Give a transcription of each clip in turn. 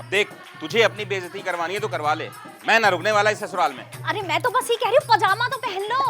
देख, तुझे अपनी बेइज्जती करवानी है तो करवा ले, मैं ना रुकने वाला इस ससुराल में। अरे मैं तो बस ये कह रही हूँ, पजामा तो पहन लो।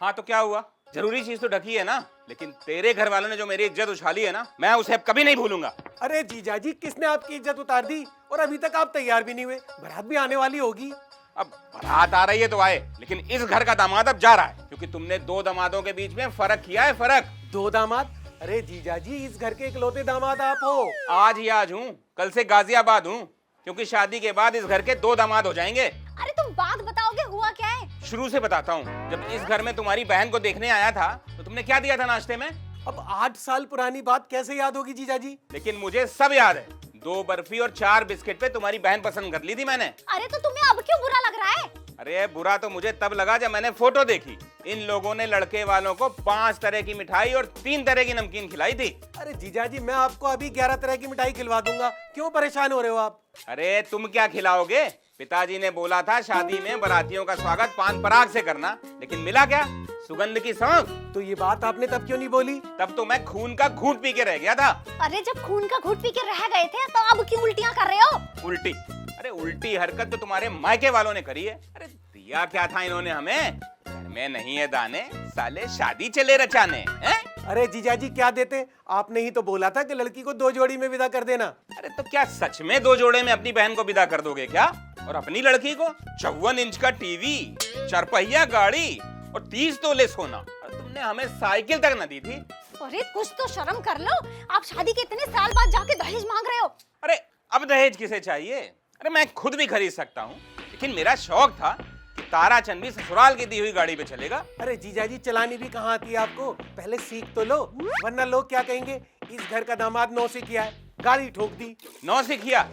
हाँ तो क्या हुआ, जरूरी चीज तो ढकी है ना। लेकिन तेरे घर वालों ने जो मेरी इज्जत उछाली है ना, मैं उसे अब कभी नहीं भूलूंगा। अरे जीजाजी, किसने आपकी इज्जत उतार दी? और अभी तक आप तैयार भी नहीं हुए, बारात भी आने वाली होगी। अब बारात आ रही है तो आए, लेकिन इस घर का दामाद अब जा रहा है, क्योंकि तुमने दो दामादों के बीच में फर्क किया है, फर्क। दो दामाद? अरे जीजाजी, इस घर के इकलौते दामाद आप हो। आज ही आज हूँ, कल से गाजियाबाद हूँ, क्योंकि शादी के बाद इस घर के दो दामाद हो जाएंगे। अरे तुम बात बताओगे, हुआ क्या है? शुरू से बताता हूँ। जब इस घर में तुम्हारी बहन को देखने आया था तो तुमने क्या दिया था नाश्ते में? अब 8 साल पुरानी बात कैसे याद होगी जीजाजी? लेकिन मुझे सब याद है। 2 बर्फी और 4 बिस्किट पे तुम्हारी बहन पसंद कर ली थी मैंने। अरे तो तुम्हें अब क्यों बुरा लग रहा है? अरे बुरा तो मुझे तब लगा जब मैंने फोटो देखी। इन लोगों ने लड़के वालों को 5 तरह की मिठाई और 3 तरह की नमकीन खिलाई थी। अरे जीजाजी, मैं आपको अभी 11 तरह की मिठाई खिलवा दूंगा, क्यों परेशान हो रहे हो आप? अरे तुम क्या खिलाओगे? पिताजी ने बोला था शादी में बारातियों का स्वागत पान पराग से करना, लेकिन मिला क्या? सुगंध की सौंफ। तो ये बात आपने तब क्यों नहीं बोली? तब तो मैं खून का घूंट पी के रह गया था। अरे जब खून का घूंट पी के रह गए थे तो अब क्यों उल्टियां कर रहे हो? उल्टी? अरे उल्टी हरकत तो तुम्हारे मायके वालों ने करी है। अरे दिया क्या था इन्होंने हमें? घर में नहीं है दाने, साले शादी चले रचाने हैं। अरे जीजाजी, क्या देते? आपने ही तो बोला था कि लड़की को 2 जोड़ी में विदा कर देना। अरे तो क्या सच में 2 जोड़े में अपनी बहन को विदा कर दोगे क्या? और अपनी लड़की को 54 इंच का टीवी, 4 पहिया गाड़ी और 30 तोले सोना। और तुमने हमें साइकिल तक न दी थी। अरे कुछ तो शर्म कर लो, आप शादी के इतने साल बाद जाके दहेज मांग रहे हो। अरे अब दहेज किसे चाहिए? अरे मैं खुद भी खरीद सकता हूँ, लेकिन मेरा शौक था कि ताराचंद भी ससुराल की दी हुई गाड़ी पे चलेगा। अरे जीजाजी, चलानी भी कहाँ आती है आपको? पहले सीख तो लो, वरना लोग क्या कहेंगे? इस घर का दामाद 9 से किया है, गाड़ी ठोक दी। 9 से किया?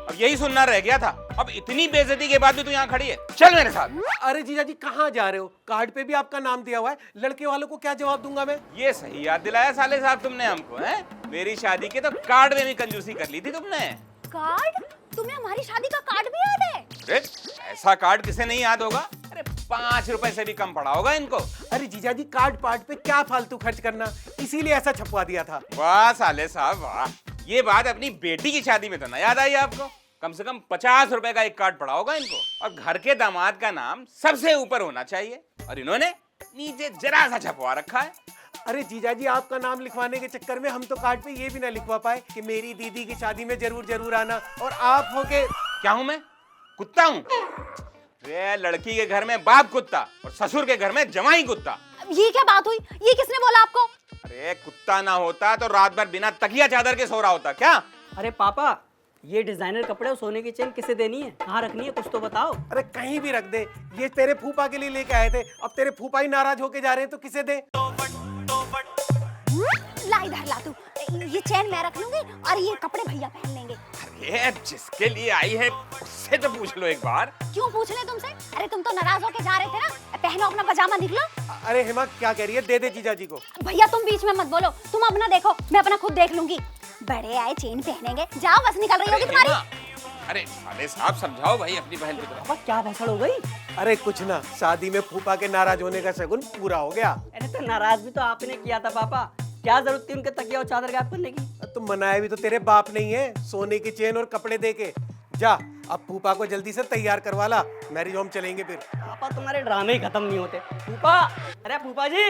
अब यही सुनना रह गया था। अब इतनी बेइज्जती के बाद भी तू यहाँ खड़ी है, चल मेरे साथ। अरे जीजाजी, कहाँ जा रहे हो? कार्ड पे भी आपका नाम दिया हुआ है, लड़के वालों को क्या जवाब दूंगा मैं? ये सही याद दिलाया साले साहब तुमने हमको, हैं? मेरी शादी के तो कार्ड में भी कंजूसी कर ली थी तुमने। कार्ड? तुम्हें हमारी शादी का कार्ड भी याद है? अरे ऐसा कार्ड किसे नहीं याद होगा? अरे 5 रुपए से भी कम पड़ा होगा इनको। अरे जीजाजी, कार्ड पार्ट पे क्या फालतू खर्च करना, इसीलिए ऐसा छपवा दिया था। वाह साले साहब वाह, ये बात अपनी बेटी की शादी में तो ना याद आई आपको? कम से कम 50 रुपए का एक कार्ड पड़ा होगा इनको। और घर के दामाद का नाम सबसे ऊपर होना चाहिए, और इन्होंने नीचे जरा सा छपवा रखा है। अरे जीजाजी, आपका नाम लिखवाने के चक्कर में हम तो कार्ड पे ये भी ना लिखवा पाए कि मेरी दीदी की शादी में जरूर जरूर आना, और आप हो के क्या हूं मैं? कुत्ता हूं? रे लड़की के घर में बाप कुत्ता और ससुर के घर में जमाई कुत्ता। ये क्या बात हुई? ये किसने बोला आपको? अरे कुत्ता ना होता तो रात भर बिना तकिया चादर के सो रहा होता क्या? अरे पापा, ये डिजाइनर कपड़े और सोने की चेन किसे देनी है, कहाँ रखनी है, कुछ तो बताओ। अरे कहीं भी रख दे, ये तेरे फूफा के लिए लेके आए थे, अब तेरे फूफा ही नाराज होके जा रहे हैं तो किसे दे? ला इधर ला तू, ये चैन मैं रख लूंगी और ये कपड़े भैया पहन लेंगे। अरे जिसके लिए आई है उससे तो पूछ लो एक बार। क्यों पूछ ले तुमसे? अरे तुम तो नाराज होके जा रहे थे ना, पहनो अपना पजामा निकलो। अरे हेमा, क्या कह रही है? दे दे जीजाजी को। भैया तुम बीच में मत बोलो, तुम अपना देखो, मैं अपना खुद देख लूंगी। बड़े आए चेन पहनेंगे, जाओ बस निकल रही होगी तुम्हारी। अरे साले साहब समझाओ भाई अपनी बहन की तरफ। पापा क्या भसड़ हो गई? अरे कुछ ना, शादी में फूफा के नाराज होने का शगुन पूरा हो गया। अरे तो नाराज भी तो आपने किया था पापा, क्या जरूरत थी उनके तकिया और चादर गायब करने की? तुम मनाए भी तो तेरे बाप नहीं है, सोने की चेन और कपड़े दे के। जा अब फूफा को जल्दी से तैयार करवा ला, मैरिज होम चलेंगे फिर। पापा तुम्हारे ड्रामे ही खत्म नहीं होते। फूफा, अरे फूफा जी,